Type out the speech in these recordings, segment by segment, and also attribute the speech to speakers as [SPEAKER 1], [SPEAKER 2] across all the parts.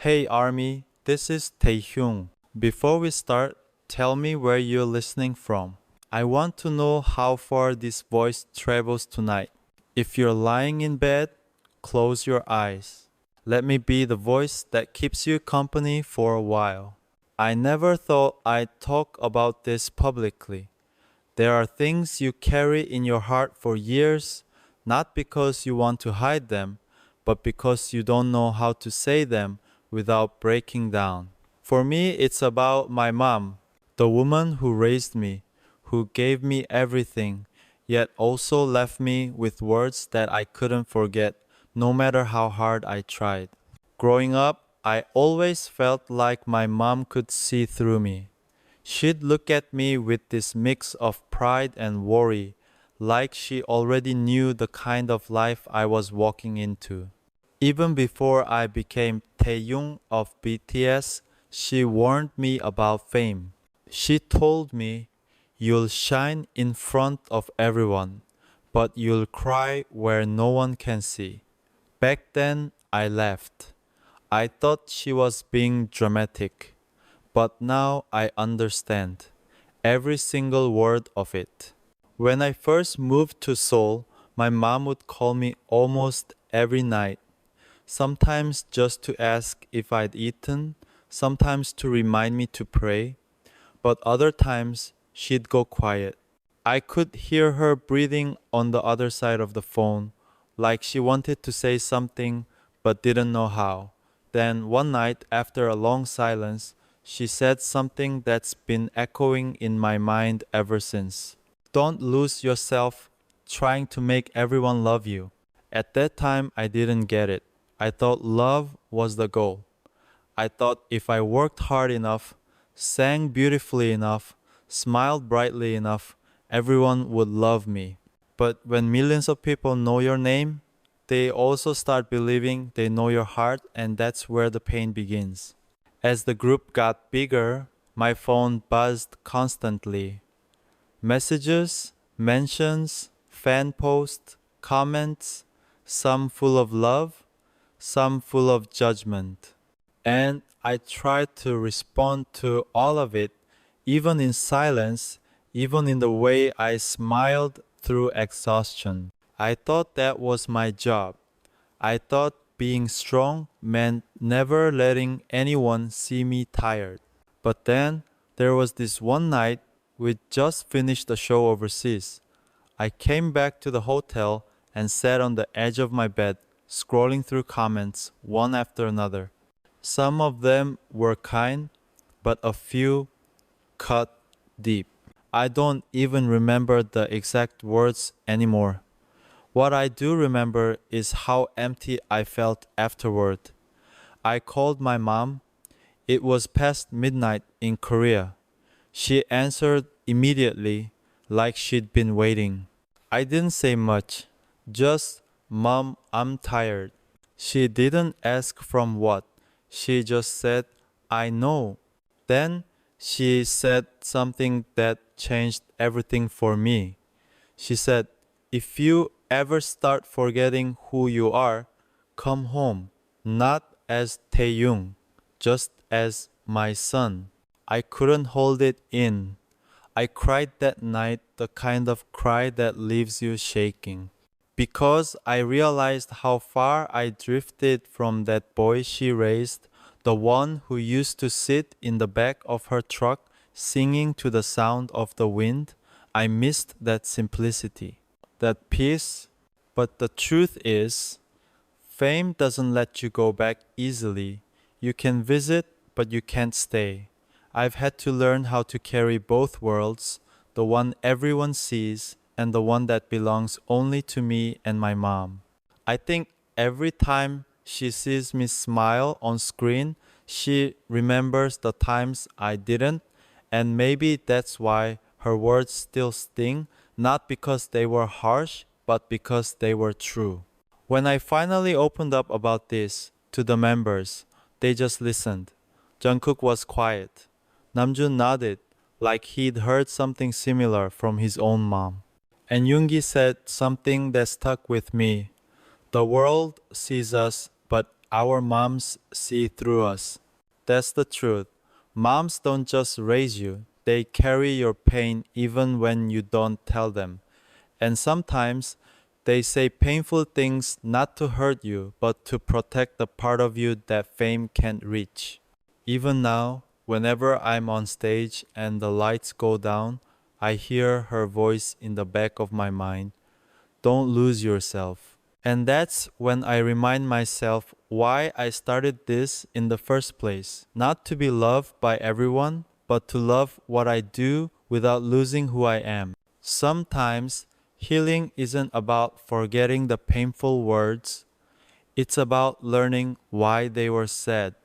[SPEAKER 1] Hey ARMY, this is Taehyung. Before we start, tell me where you're listening from. I want to know how far this voice travels tonight. If you're lying in bed, close your eyes. Let me be the voice that keeps you company for a while. I never thought I'd talk about this publicly. There are things you carry in your heart for years, not because you want to hide them, but because you don't know how to say them without breaking down. For me, it's about my mom, the woman who raised me, who gave me everything, yet also left me with words that I couldn't forget, no matter how hard I tried. Growing up, I always felt like my mom could see through me. She'd look at me with this mix of pride and worry, like she already knew the kind of life I was walking into. Even before I became Taehyung of BTS, she warned me about fame. She told me, "You'll shine in front of everyone, but you'll cry where no one can see." Back then, I laughed. I thought she was being dramatic. But now I understand every single word of it. When I first moved to Seoul, my mom would call me almost every night, sometimes just to ask if I'd eaten, sometimes to remind me to pray, but other times she'd go quiet. I could hear her breathing on the other side of the phone, like she wanted to say something but didn't know how. Then one night, after a long silence, she said something that's been echoing in my mind ever since. Don't lose yourself trying to make everyone love you. At that time, I didn't get it. I thought love was the goal. I thought if I worked hard enough, sang beautifully enough, smiled brightly enough, everyone would love me. But when millions of people know your name, they also start believing they know your heart, and that's where the pain begins. As the group got bigger, my phone buzzed constantly. Messages, mentions, fan posts, comments, some full of love, some full of judgment. And I tried to respond to all of it, even in silence, even in the way I smiled through exhaustion. I thought that was my job. I thought being strong meant never letting anyone see me tired. But then there was this one night we just finished a show overseas. I came back to the hotel and sat on the edge of my bed, scrolling through comments one after another. Some of them were kind, but a few cut deep. I don't even remember the exact words anymore. What I do remember is how empty I felt afterward. I called my mom. It was past midnight in Korea. She answered immediately, like she'd been waiting. I didn't say much, just, "Mom, I'm tired." She didn't ask from what. She just said, "I know." Then she said something that changed everything for me. She said, "If you ever start forgetting who you are, come home, not as Taehyung, just as my son." I couldn't hold it in. I cried that night, the kind of cry that leaves you shaking. Because I realized how far I drifted from that boy she raised, the one who used to sit in the back of her truck singing to the sound of the wind. I missed that simplicity, that peace. But the truth is, fame doesn't let you go back easily. You can visit, but you can't stay. I've had to learn how to carry both worlds, the one everyone sees and the one that belongs only to me and my mom. I think every time she sees me smile on screen, she remembers the times I didn't, and maybe that's why her words still sting, not because they were harsh, but because they were true. When I finally opened up about this to the members, they just listened. Jungkook was quiet. Namjoon nodded, like he'd heard something similar from his own mom. And Yoongi said something that stuck with me. "The world sees us, but Our moms see through us. That's the truth. Moms don't just raise you, they carry your pain even when you don't tell them. And sometimes they say painful things not to hurt you, but to protect the part of you that fame can't reach. Even now, whenever I'm on stage and the lights go down, I hear her voice in the back of my mind. Don't lose yourself. And that's when I remind myself why I started this in the first place. Not to be loved by everyone, but to love what I do without losing who I am. Sometimes healing isn't about forgetting the painful words, it's about learning why they were said.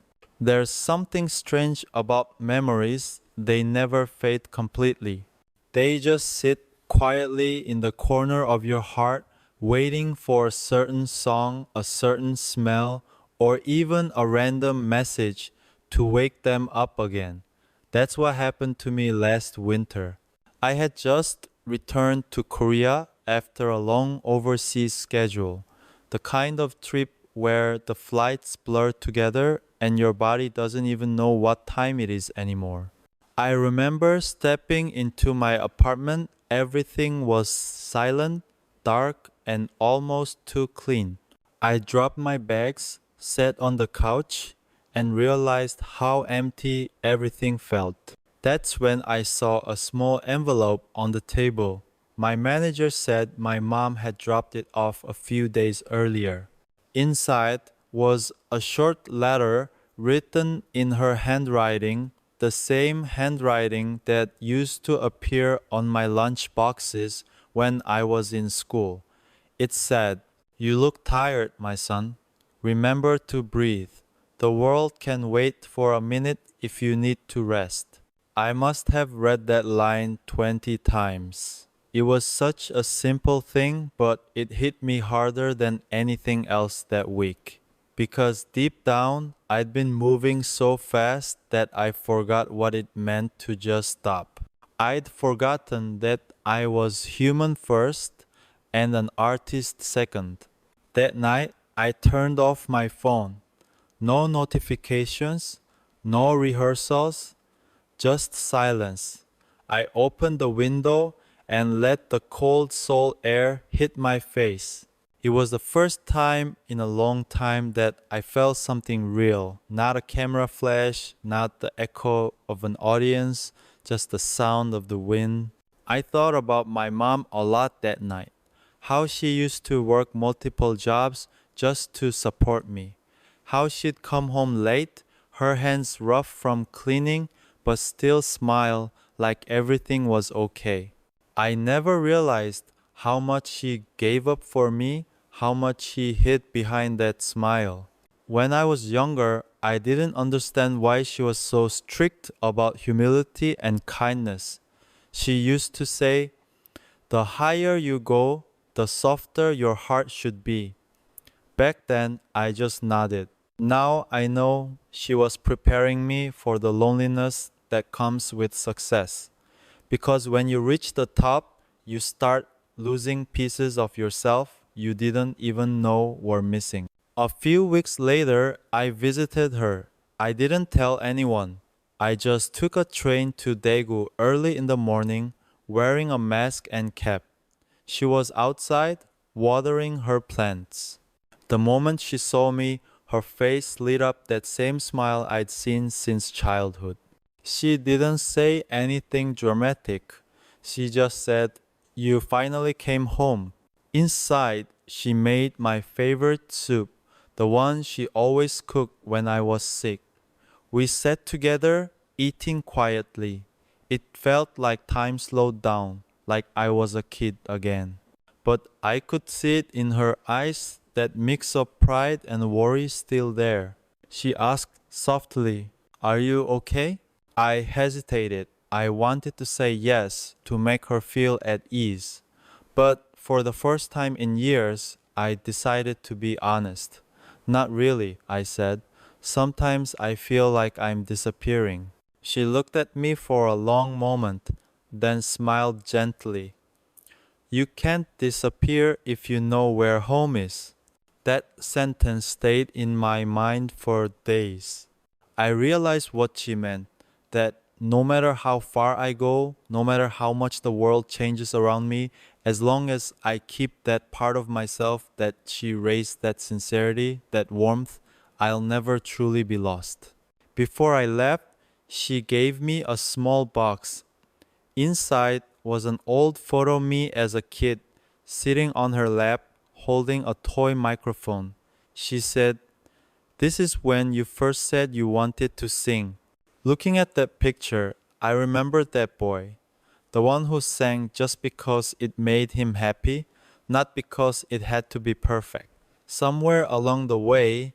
[SPEAKER 1] There's something strange about memories, they never fade completely. They just sit quietly in the corner of your heart, waiting for a certain song, a certain smell, or even a random message to wake them up again. That's what happened to me last winter. I had just returned to Korea after a long overseas schedule, the kind of trip where the flights blur together and your body doesn't even know what time it is anymore. I remember stepping into my apartment, everything was silent, dark, and almost too clean. I dropped my bags, sat on the couch, and realized how empty everything felt. That's when I saw a small envelope on the table. My manager said my mom had dropped it off a few days earlier. Inside was a short letter written in her handwriting, the same handwriting that used to appear on my lunch boxes when I was in school. It said, "You look tired, my son. Remember to breathe. The world can wait for a minute if you need to rest." I must have read that line 20 times. It was such a simple thing, but it hit me harder than anything else that week. Because deep down, I'd been moving so fast that I forgot what it meant to just stop. I'd forgotten that I was human first and an artist second. That night, I turned off my phone. No notifications, no rehearsals, just silence. I opened the window and let the cold soul air hit my face. It was the first time in a long time that I felt something real. Not a camera flash, not the echo of an audience, just the sound of the wind. I thought about my mom a lot that night. How she used to work multiple jobs just to support me. How she'd come home late, her hands rough from cleaning, but still smile like everything was okay. I never realized how much she gave up for me, how much she hid behind that smile. When I was younger, I didn't understand why she was so strict about humility and kindness. She used to say, "The higher you go, the softer your heart should be." Back then, I just nodded. Now I know she was preparing me for the loneliness that comes with success. Because when you reach the top, you start losing pieces of yourself you didn't even know were missing. A few weeks later, I visited her. I didn't tell anyone. I just took a train to Daegu early in the morning, wearing a mask and cap. She was outside, watering her plants. The moment she saw me, her face lit up that same smile I'd seen since childhood. She didn't say anything dramatic. She just said, "You finally came home." Inside, she made my favorite soup, the one she always cooked when I was sick. We sat together, eating quietly. It felt like time slowed down, like I was a kid again. But I could see it in her eyes, that mix of pride and worry still there. She asked softly, "Are you okay?" I hesitated. I wanted to say yes to make her feel at ease. But for the first time in years, I decided to be honest. "Not really," I said. "Sometimes I feel like I'm disappearing." She looked at me for a long moment, then smiled gently. "You can't disappear if you know where home is." That sentence stayed in my mind for days. I realized what she meant, that no matter how far I go, no matter how much the world changes around me, as long as I keep that part of myself that she raised, that sincerity, that warmth, I'll never truly be lost. Before I left, she gave me a small box. Inside was an old photo of me as a kid, sitting on her lap, holding a toy microphone. She said, "This is when you first said you wanted to sing." Looking at that picture, I remembered that boy, the one who sang just because it made him happy, not because it had to be perfect. Somewhere along the way,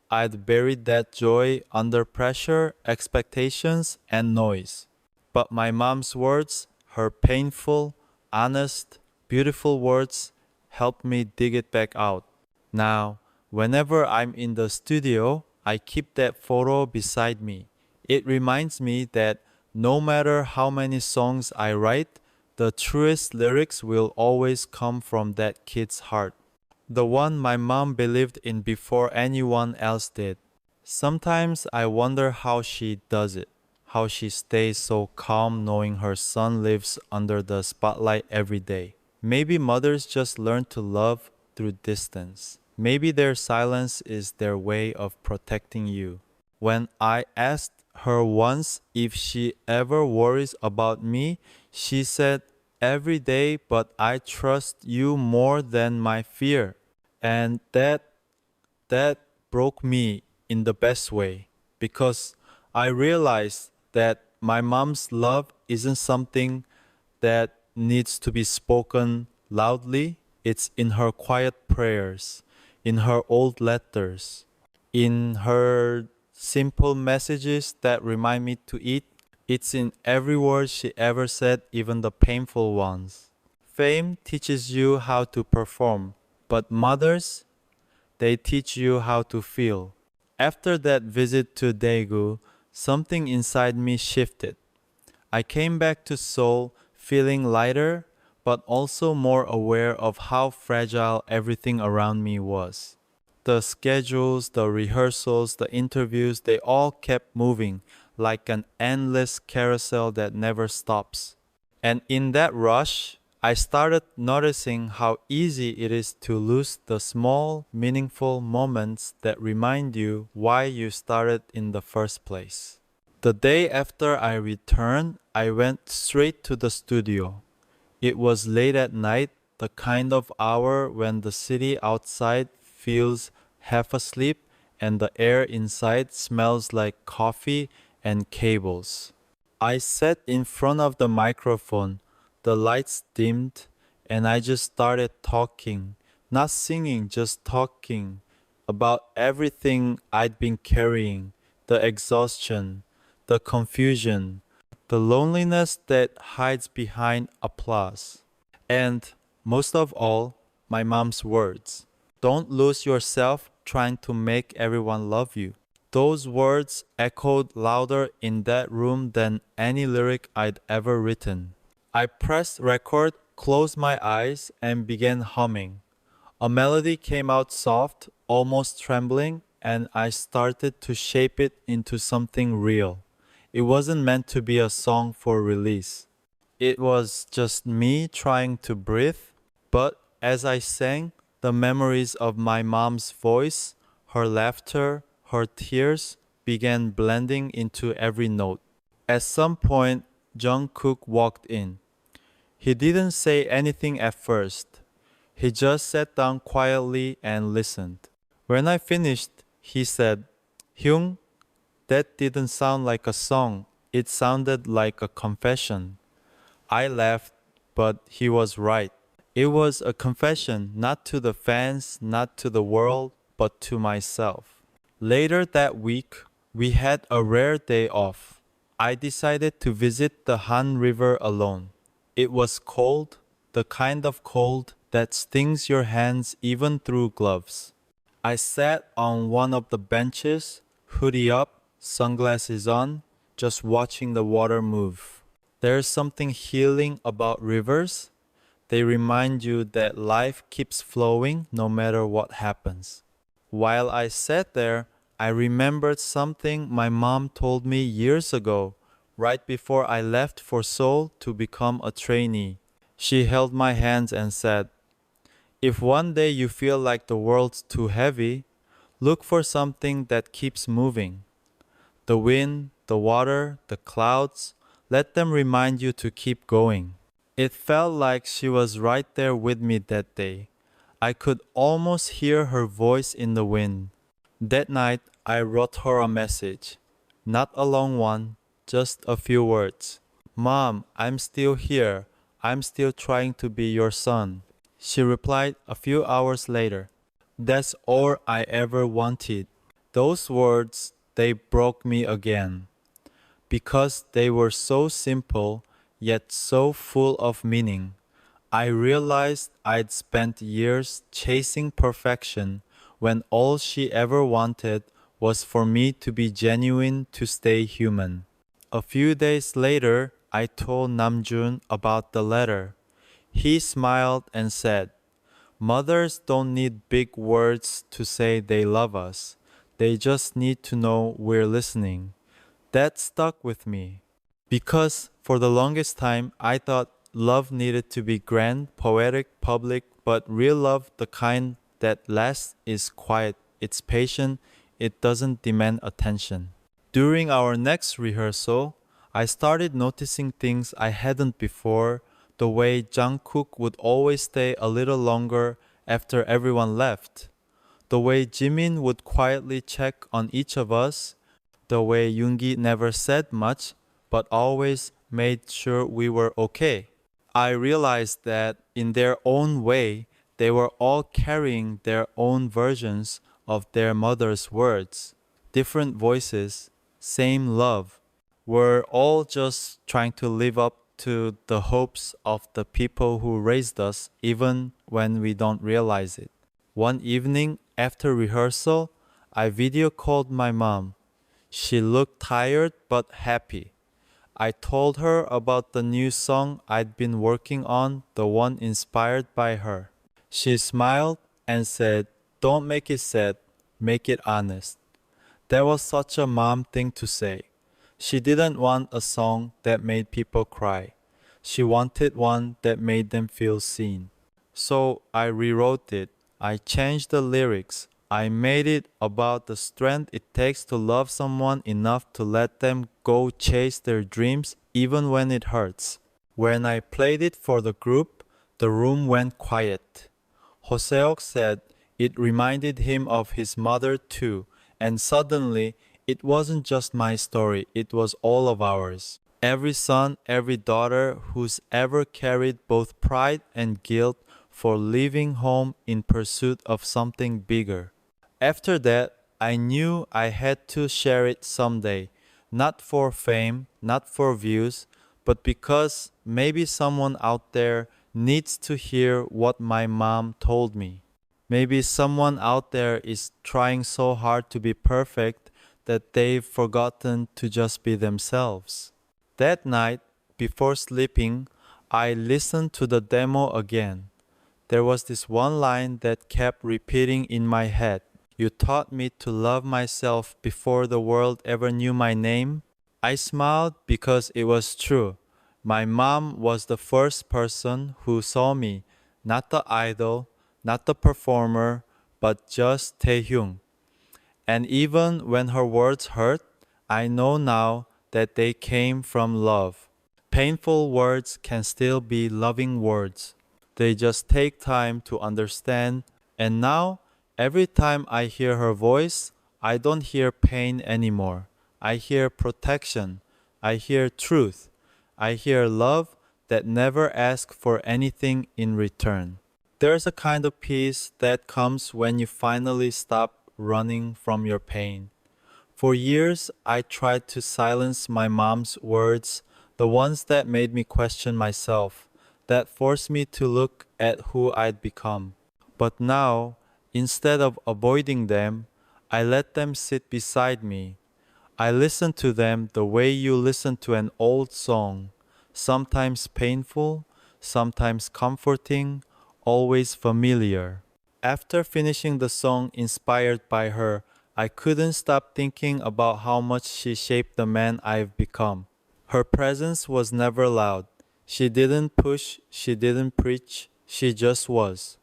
[SPEAKER 1] I'd buried that joy under pressure, expectations, and noise. But my mom's words, her painful, honest, beautiful words, helped me dig it back out. Now, whenever I'm in the studio, I keep that photo beside me. It reminds me that no matter how many songs I write, the truest lyrics will always come from that kid's heart. The one my mom believed in before anyone else did. Sometimes I wonder how she does it, how she stays so calm knowing her son lives under the spotlight every day. Maybe mothers just learn to love through distance. Maybe their silence is their way of protecting you. When I asked her once if she ever worries about me, she said, "Every day, but I trust you more than my fear." And that broke me in the best way because I realized that my mom's love isn't something that needs to be spoken loudly. It's in her quiet prayers, in her old letters, in her simple messages that remind me to eat. It's in every word she ever said, even the painful ones. Fame teaches you how to perform, but mothers, they teach you how to feel. After that visit to Daegu, something inside me shifted. I came back to Seoul feeling lighter, but also more aware of how fragile everything around me was. The schedules, the rehearsals, the interviews, they all kept moving like an endless carousel that never stops. And in that rush, I started noticing how easy it is to lose the small, meaningful moments that remind you why you started in the first place. The day after I returned, I went straight to the studio. It was late at night, the kind of hour when the city outside feels half asleep and the air inside smells like coffee and cables. I sat in front of the microphone, the lights dimmed, and I just started talking. Not singing, just talking about everything I'd been carrying, the exhaustion, the confusion, the loneliness that hides behind applause. And most of all, my mom's words. Don't lose yourself trying to make everyone love you. Those words echoed louder in that room than any lyric I'd ever written. I pressed record, closed my eyes, and began humming. A melody came out soft, almost trembling, and I started to shape it into something real. It wasn't meant to be a song for release. It was just me trying to breathe, but as I sang, the memories of my mom's voice, her laughter, her tears began blending into every note. At some point, Jungkook walked in. He didn't say anything at first. He just sat down quietly and listened. When I finished, he said, "Hyung, that didn't sound like a song. It sounded like a confession." I laughed, but he was right. It was a confession, not to the fans, not to the world, but to myself. Later that week, we had a rare day off. I decided to visit the Han River alone. It was cold, the kind of cold that stings your hands even through gloves. I sat on one of the benches, hoodie up, sunglasses on, just watching the water move. There's something healing about rivers. They remind you that life keeps flowing no matter what happens. While I sat there, I remembered something my mom told me years ago, right before I left for Seoul to become a trainee. She held my hands and said, "If one day you feel like the world's too heavy, look for something that keeps moving. The wind, the water, the clouds, let them remind you to keep going." It felt like she was right there with me that day. I could almost hear her voice in the wind. That night, I wrote her a message. Not a long one, just a few words. "Mom, I'm still here. I'm still trying to be your son." She replied a few hours later. "That's all I ever wanted." Those words, they broke me again. Because they were so simple, yet so full of meaning. I realized I'd spent years chasing perfection when all she ever wanted was for me to be genuine, to stay human. A few days later, I told Namjoon about the letter. He smiled and said, "Mothers don't need big words to say they love us. They just need to know we're listening." That stuck with me. Because for the longest time, I thought love needed to be grand, poetic, public, but real love, the kind that lasts, is quiet, it's patient, it doesn't demand attention. During our next rehearsal, I started noticing things I hadn't before, the way Jungkook would always stay a little longer after everyone left, the way Jimin would quietly check on each of us, the way Yoongi never said much but always made sure we were okay. I realized that in their own way, they were all carrying their own versions of their mother's words. Different voices, same love. We're all just trying to live up to the hopes of the people who raised us even when we don't realize it. One evening after rehearsal, I video called my mom. She looked tired but happy. I told her about the new song I'd been working on, the one inspired by her. She smiled and said, "Don't make it sad, make it honest." That was such a mom thing to say. She didn't want a song that made people cry. She wanted one that made them feel seen. So I rewrote it. I changed the lyrics. I made it about the strength it takes to love someone enough to let them go chase their dreams even when it hurts. When I played it for the group, the room went quiet. Hoseok said it reminded him of his mother too, and suddenly it wasn't just my story, it was all of ours. Every son, every daughter who's ever carried both pride and guilt for leaving home in pursuit of something bigger. After that, I knew I had to share it someday, not for fame, not for views, but because maybe someone out there needs to hear what my mom told me. Maybe someone out there is trying so hard to be perfect that they've forgotten to just be themselves. That night, before sleeping, I listened to the demo again. There was this one line that kept repeating in my head. "You taught me to love myself before the world ever knew my name." I smiled because it was true. My mom was the first person who saw me, not the idol, not the performer, but just Taehyung. And even when her words hurt, I know now that they came from love. Painful words can still be loving words. They just take time to understand, and now, every time I hear her voice, I don't hear pain anymore. I hear protection. I hear truth. I hear love that never asks for anything in return. There's a kind of peace that comes when you finally stop running from your pain. For years, I tried to silence my mom's words, the ones that made me question myself, that forced me to look at who I'd become. But now, instead of avoiding them, I let them sit beside me. I listen to them the way you listen to an old song, sometimes painful, sometimes comforting, always familiar. After finishing the song inspired by her, I couldn't stop thinking about how much she shaped the man I've become. Her presence was never loud. She didn't push, she didn't preach, she just was.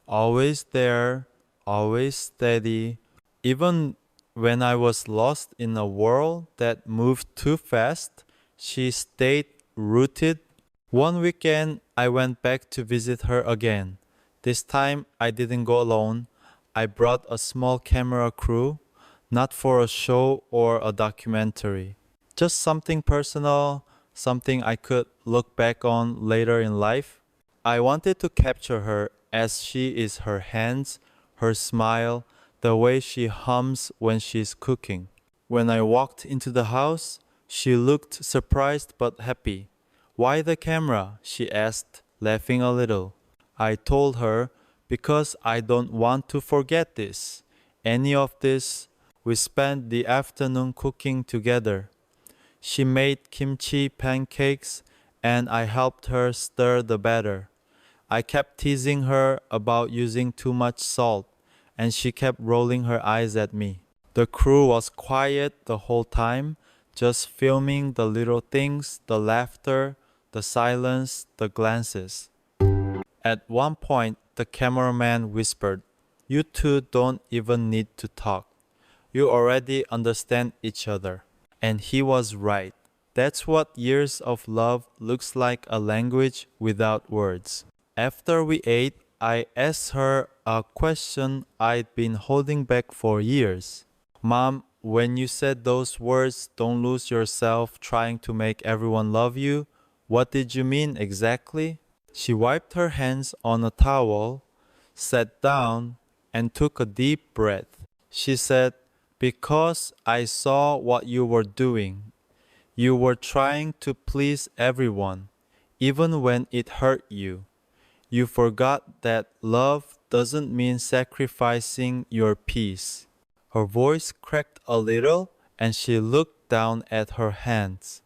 [SPEAKER 1] Always there, always steady. Even when I was lost in a world that moved too fast, she stayed rooted. One weekend, I went back to visit her again. This time, I didn't go alone. I brought a small camera crew, not for a show or a documentary. Just something personal, something I could look back on later in life. I wanted to capture her as she is, her hands, her smile, the way she hums when she's cooking. When I walked into the house, she looked surprised but happy. "Why the camera?" she asked, laughing a little. I told her, "Because I don't want to forget this. Any of this." We spent the afternoon cooking together. She made kimchi pancakes and I helped her stir the batter. I kept teasing her about using too much salt, and she kept rolling her eyes at me. The crew was quiet the whole time, just filming the little things, the laughter, the silence, the glances. At one point, the cameraman whispered, "You two don't even need to talk. You already understand each other." And he was right. That's what years of love looks like, a language without words. After we ate, I asked her a question I'd been holding back for years. "Mom, when you said those words, 'Don't lose yourself trying to make everyone love you,' what did you mean exactly?" She wiped her hands on a towel, sat down, and took a deep breath. She said, "Because I saw what you were doing. You were trying to please everyone, even when it hurt you. You forgot that love doesn't mean sacrificing your peace." Her voice cracked a little, and she looked down at her hands.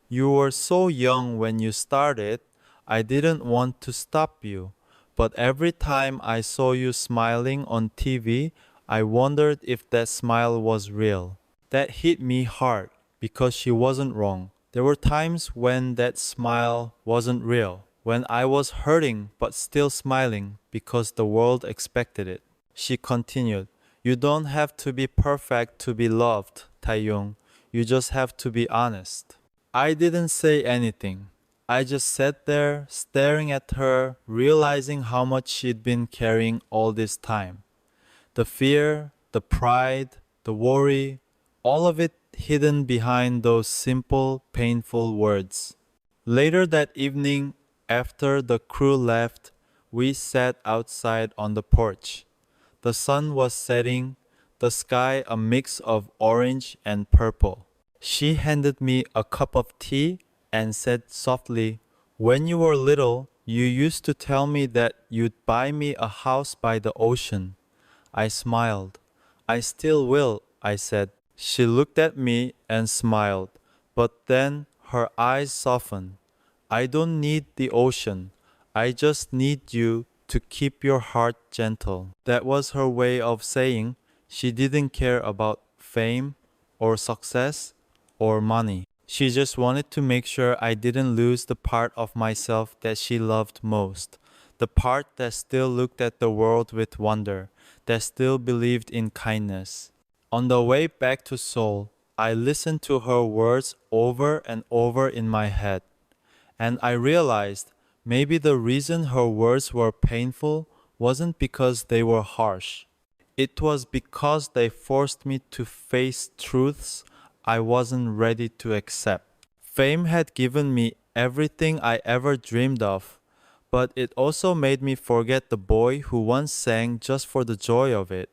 [SPEAKER 1] "You were so young when you started. I didn't want to stop you. But every time I saw you smiling on TV, I wondered if that smile was real." That hit me hard because she wasn't wrong. There were times when that smile wasn't real, when I was hurting but still smiling because the world expected it. She continued, "You don't have to be perfect to be loved, Taehyung. You just have to be honest." I didn't say anything. I just sat there, staring at her, realizing how much she'd been carrying all this time. The fear, the pride, the worry, all of it hidden behind those simple, painful words. Later that evening, after the crew left, we sat outside on the porch. The sun was setting, the sky a mix of orange and purple. She handed me a cup of tea and said softly, "When you were little, you used to tell me that you'd buy me a house by the ocean." I smiled. "I still will," I said. She looked at me and smiled, but then her eyes softened. "I don't need the ocean. I just need you to keep your heart gentle." That was her way of saying she didn't care about fame or success or money. She just wanted to make sure I didn't lose the part of myself that she loved most, the part that still looked at the world with wonder, that still believed in kindness. On the way back to Seoul, I listened to her words over and over in my head, and I realized maybe the reason her words were painful wasn't because they were harsh. It was because they forced me to face truths I wasn't ready to accept. Fame had given me everything I ever dreamed of, but it also made me forget the boy who once sang just for the joy of it.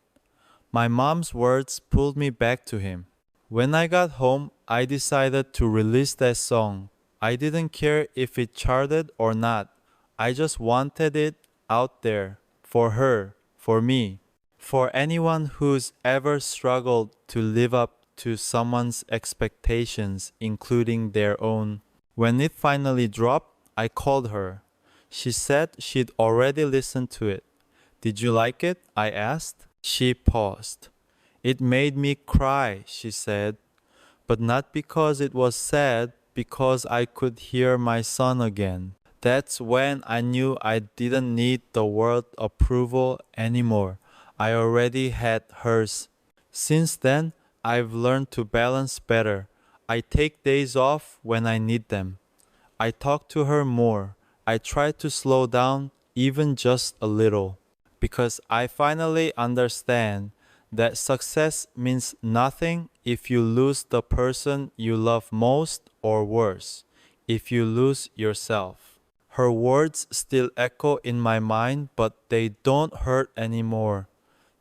[SPEAKER 1] My mom's words pulled me back to him. When I got home, I decided to release that song. I didn't care if it charted or not. I just wanted it out there, for her, for me, for anyone who's ever struggled to live up to someone's expectations, including their own. When it finally dropped, I called her. She said she'd already listened to it. Did you like it? I asked. She paused. It made me cry, she said, but not because it was sad, because I could hear my son again. That's when I knew I didn't need the world approval anymore. I already had hers. Since then, I've learned to balance better. I take days off when I need them. I talk to her more. I try to slow down even just a little. Because I finally understand that success means nothing if you lose the person you love most, or worse, if you lose yourself. Her words still echo in my mind, but they don't hurt anymore.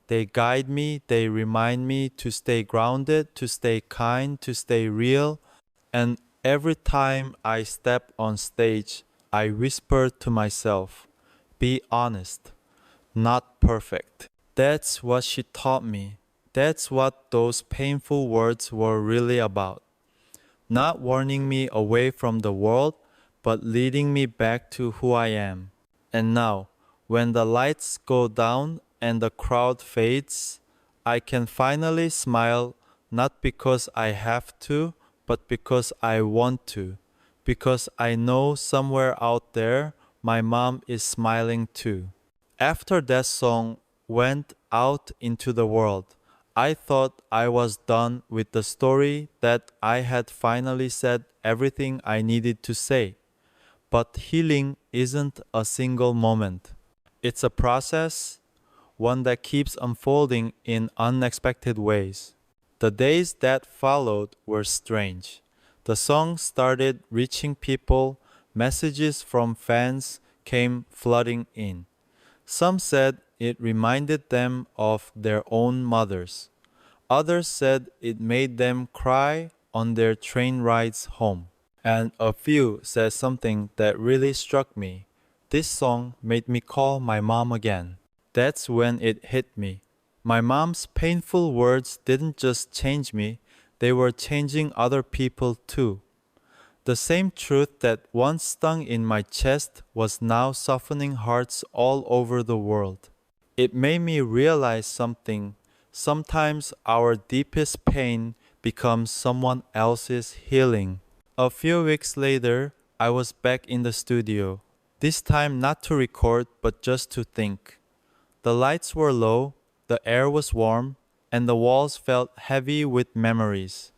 [SPEAKER 1] They guide me, they remind me to stay grounded, to stay kind, to stay real. And every time I step on stage, I whisper to myself, be honest, not perfect. That's what she taught me. That's what those painful words were really about. Not warning me away from the world, but leading me back to who I am. And now, when the lights go down and the crowd fades, I can finally smile, not because I have to, but because I want to. Because I know somewhere out there, my mom is smiling too. After that song went out into the world, I thought I was done with the story, that I had finally said everything I needed to say. But healing isn't a single moment. It's a process, one that keeps unfolding in unexpected ways. The days that followed were strange. The song started reaching people, messages from fans came flooding in. Some said it reminded them of their own mothers. Others said it made them cry on their train rides home. And a few said something that really struck me. This song made me call my mom again. That's when it hit me. My mom's painful words didn't just change me, they were changing other people too. The same truth that once stung in my chest was now softening hearts all over the world. It made me realize something. Sometimes our deepest pain becomes someone else's healing. A few weeks later, I was back in the studio. This time not to record, but just to think. The lights were low, the air was warm, and the walls felt heavy with memories.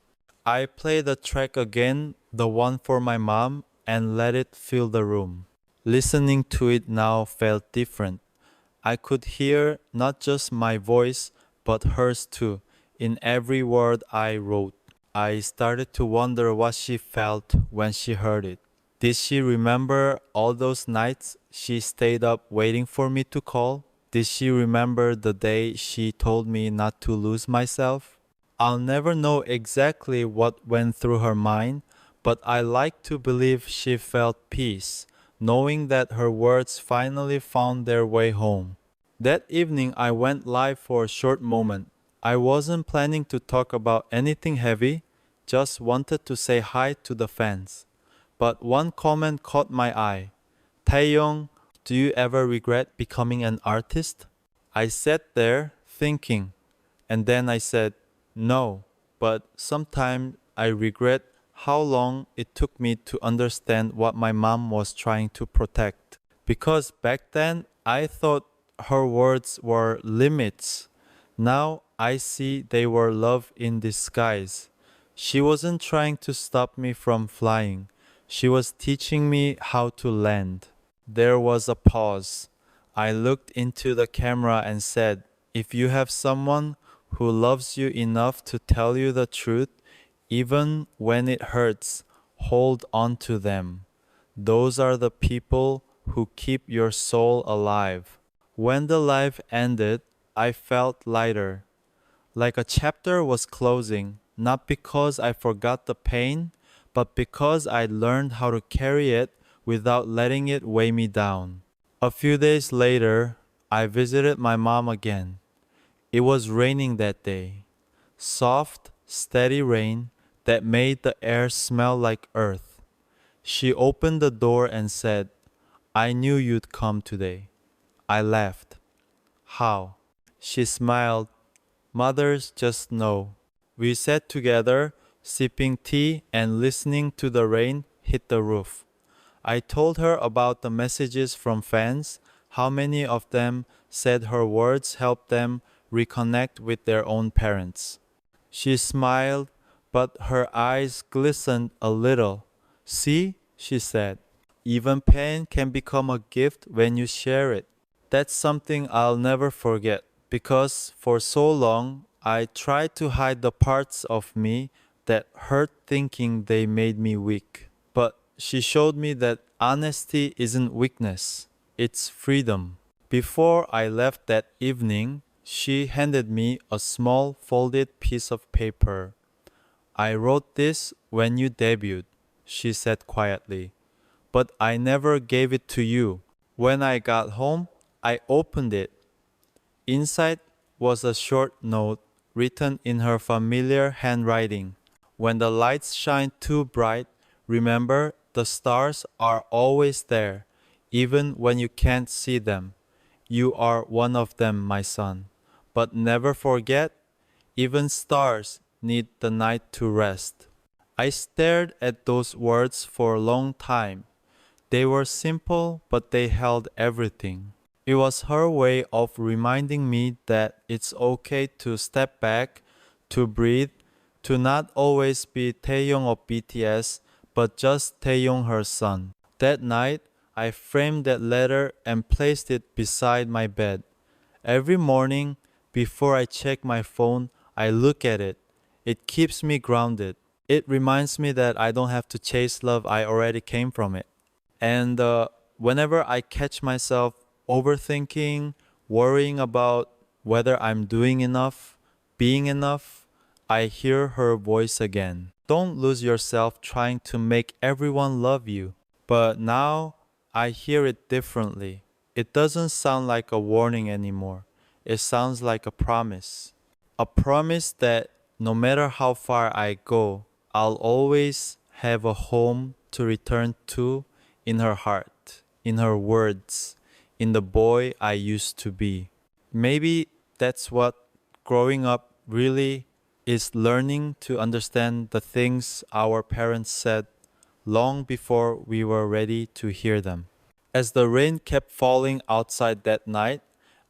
[SPEAKER 1] I played the track again, the one for my mom, and let it fill the room. Listening to it now felt different. I could hear not just my voice, but hers too, in every word I wrote. I started to wonder what she felt when she heard it. Did she remember all those nights she stayed up waiting for me to call? Did she remember the day she told me not to lose myself? I'll never know exactly what went through her mind, but I like to believe she felt peace, knowing that her words finally found their way home. That evening, I went live for a short moment. I wasn't planning to talk about anything heavy, just wanted to say hi to the fans. But one comment caught my eye. Taehyung, do you ever regret becoming an artist? I sat there thinking, and then I said, no, but sometimes I regret how long it took me to understand what my mom was trying to protect. Because back then, I thought her words were limits. Now I see they were love in disguise. She wasn't trying to stop me from flying. She was teaching me how to land. There was a pause. I looked into the camera and said, if you have someone who loves you enough to tell you the truth, even when it hurts, hold on to them. Those are the people who keep your soul alive. When the live ended, I felt lighter, like a chapter was closing, not because I forgot the pain, but because I learned how to carry it without letting it weigh me down. A few days later, I visited my mom again. It was raining that day. Soft, steady rain that made the air smell like earth. She opened the door and said, I knew you'd come today. I laughed. How? She smiled. Mothers just know. We sat together, sipping tea and listening to the rain hit the roof. I told her about the messages from fans, how many of them said her words helped them reconnect with their own parents. She smiled, but her eyes glistened a little. See, she said, even pain can become a gift when you share it. That's something I'll never forget because for so long I tried to hide the parts of me that hurt thinking they made me weak. But she showed me that honesty isn't weakness, it's freedom. Before I left that evening, she handed me a small folded piece of paper. I wrote this when you debuted, she said quietly, but I never gave it to you. When I got home, I opened it. Inside was a short note written in her familiar handwriting. When the lights shine too bright, remember the stars are always there, even when you can't see them. You are one of them, my son. But never forget, even stars need the night to rest. I stared at those words for a long time. They were simple, but they held everything. It was her way of reminding me that it's okay to step back, to breathe, to not always be Taehyung of BTS, but just Taehyung her son. That night, I framed that letter and placed it beside my bed. Every morning, before I check my phone, I look at it. It keeps me grounded. It reminds me that I don't have to chase love, I already came from it. And whenever I catch myself overthinking, worrying about whether I'm doing enough, being enough, I hear her voice again. Don't lose yourself trying to make everyone love you. But now I hear it differently. It doesn't sound like a warning anymore. It sounds like a promise. A promise that no matter how far I go, I'll always have a home to return to in her heart, in her words, in the boy I used to be. Maybe that's what growing up really is, learning to understand the things our parents said long before we were ready to hear them. As the rain kept falling outside that night,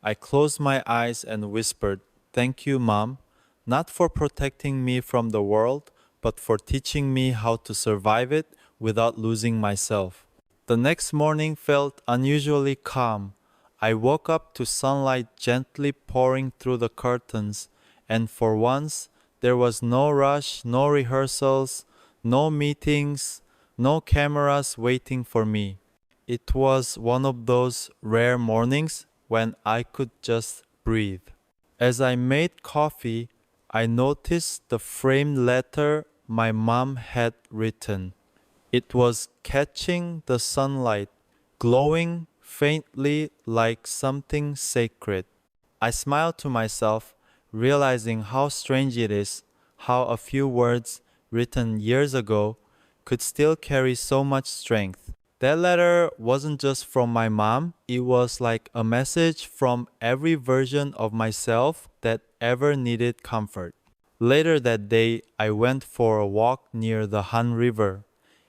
[SPEAKER 1] I closed my eyes and whispered, "Thank you, Mom, not for protecting me from the world, but for teaching me how to survive it without losing myself." The next morning felt unusually calm. I woke up to sunlight gently pouring through the curtains, and for once, there was no rush, no rehearsals, no meetings, no cameras waiting for me. It was one of those rare mornings when I could just breathe. As I made coffee, I noticed the framed letter my mom had written. It was catching the sunlight, glowing faintly like something sacred. I smiled to myself, realizing how strange it is how a few words written years ago could still carry so much strength. That letter wasn't just from my mom, it was like a message from every version of myself that ever needed comfort. Later that day, I went for a walk near the Han River.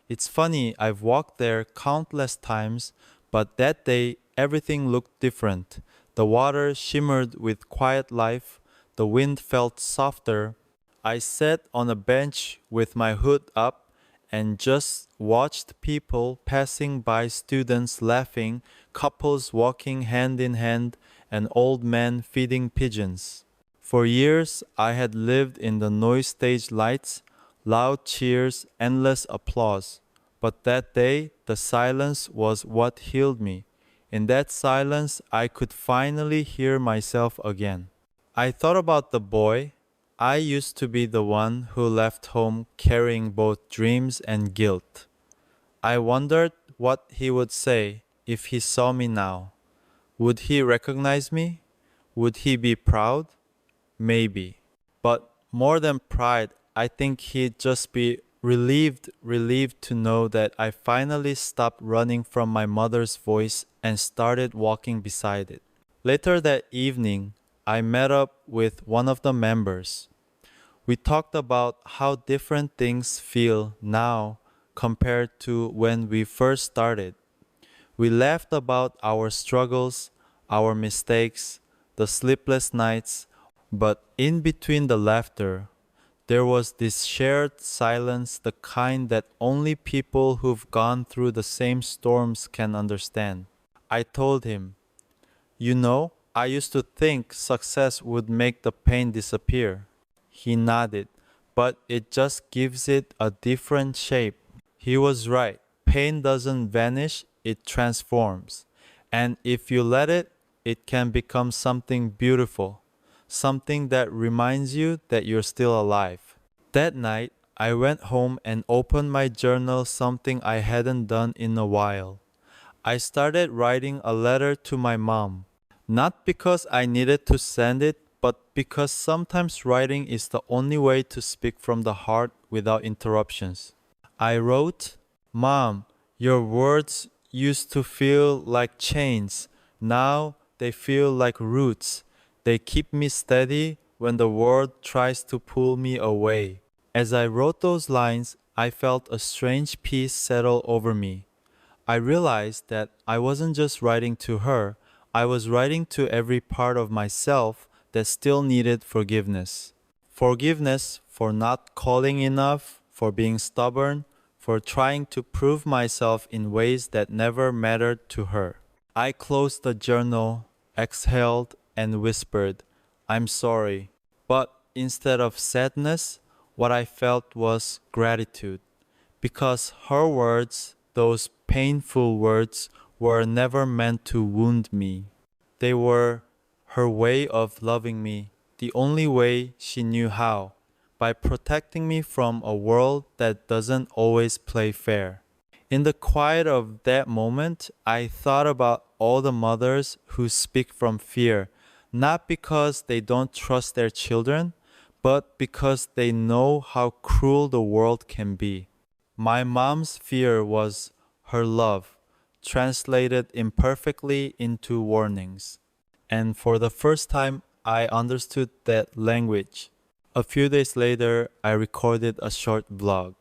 [SPEAKER 1] It's funny, I've walked there countless times, but that day everything looked different. The water shimmered with quiet life, the wind felt softer. I sat on a bench with my hood up and just watched people passing by, students laughing, couples walking hand in hand, and old men feeding pigeons. For years, I had lived in the noise stage lights, loud cheers, endless applause. But that day, the silence was what healed me. In that silence, I could finally hear myself again. I thought about the boy. I used to be the one who left home carrying both dreams and guilt. I wondered what he would say if he saw me now. Would he recognize me? Would he be proud? Maybe. But more than pride, I think he'd just be relieved to know that I finally stopped running from my mother's voice and started walking beside it. Later that evening, I met up with one of the members. We talked about how different things feel now compared to when we first started. We laughed about our struggles, our mistakes, the sleepless nights, but in between the laughter, there was this shared silence, the kind that only people who've gone through the same storms can understand. I told him, "You know, I used to think success would make the pain disappear." He nodded, "But it just gives it a different shape." He was right. Pain doesn't vanish, it transforms. And if you let it, it can become something beautiful, something that reminds you that you're still alive. That night, I went home and opened my journal, something I hadn't done in a while. I started writing a letter to my mom. Not because I needed to send it, but because sometimes writing is the only way to speak from the heart without interruptions. I wrote, "Mom, your words used to feel like chains. Now they feel like roots. They keep me steady when the world tries to pull me away." As I wrote those lines, I felt a strange peace settle over me. I realized that I wasn't just writing to her, I was writing to every part of myself that still needed forgiveness. Forgiveness for not calling enough, for being stubborn, for trying to prove myself in ways that never mattered to her. I closed the journal, exhaled, and whispered, "I'm sorry." But instead of sadness, what I felt was gratitude. Because her words, those painful words, were never meant to wound me. They were her way of loving me, the only way she knew how, by protecting me from a world that doesn't always play fair. In the quiet of that moment, I thought about all the mothers who speak from fear, not because they don't trust their children, but because they know how cruel the world can be. My mom's fear was her love, translated imperfectly into warnings. And for the first time, I understood that language. A few days later, I recorded a short vlog.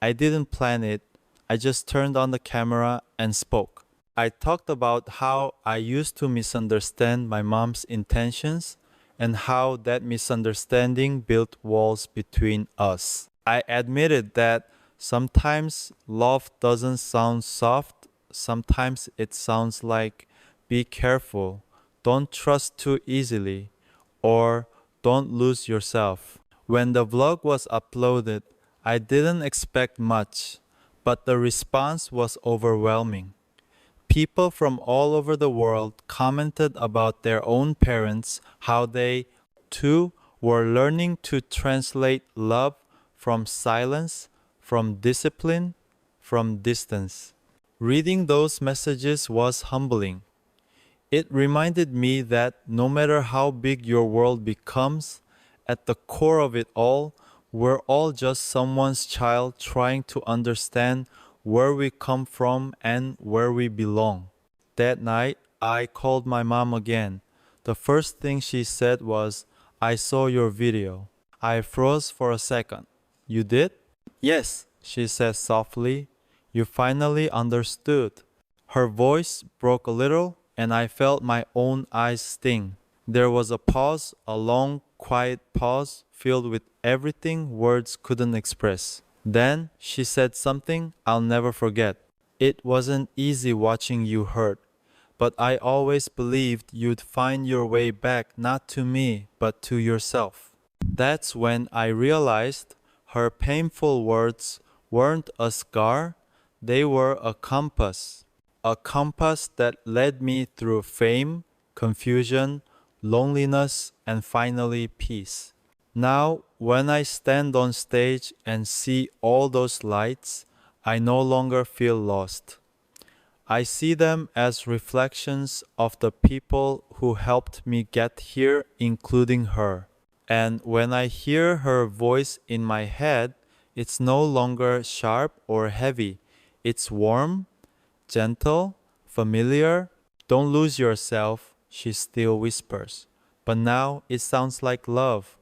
[SPEAKER 1] I didn't plan it, I just turned on the camera and spoke. I talked about how I used to misunderstand my mom's intentions and how that misunderstanding built walls between us. I admitted that sometimes love doesn't sound soft, sometimes it sounds like, "Be careful, don't trust too easily," or "Don't lose yourself." When the vlog was uploaded, I didn't expect much, but the response was overwhelming. People from all over the world commented about their own parents, how they, too, were learning to translate love from silence, from discipline, from distance. Reading those messages was humbling. It reminded me that no matter how big your world becomes, at the core of it all, we're all just someone's child trying to understand where we come from and where we belong. That night, I called my mom again. The first thing she said was, "I saw your video." I froze for a second. "You did?" "Yes," she said softly. "You finally understood." Her voice broke a little, and I felt my own eyes sting. There was a pause, a long, quiet pause filled with everything words couldn't express. Then she said something I'll never forget. "It wasn't easy watching you hurt, but I always believed you'd find your way back not to me, but to yourself." That's when I realized her painful words weren't a scar, they were a compass. A compass that led me through fame, confusion, loneliness, and finally peace. Now, when I stand on stage and see all those lights, I no longer feel lost. I see them as reflections of the people who helped me get here, including her. And when I hear her voice in my head, It's no longer sharp or heavy. It's warm, gentle, familiar. Don't lose yourself, she still whispers. But now it sounds like love.